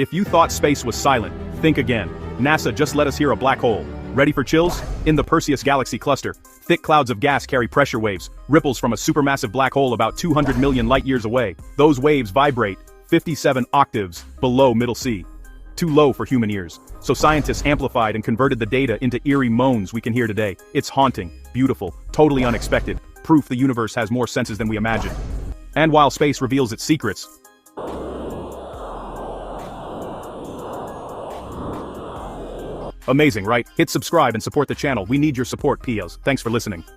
If you thought space was silent, think again. NASA just let us hear a black hole. Ready for chills? In the Perseus galaxy cluster, thick clouds of gas carry pressure waves, ripples from a supermassive black hole about 200 million light-years away. Those waves vibrate 57 octaves below middle C. Too low for human ears. So scientists amplified and converted the data into eerie moans we can hear today. It's haunting, beautiful, totally unexpected, proof the universe has more senses than we imagine. And while space reveals its secrets, amazing, right? Hit subscribe and support the channel. We need your support, PLs. Thanks for listening.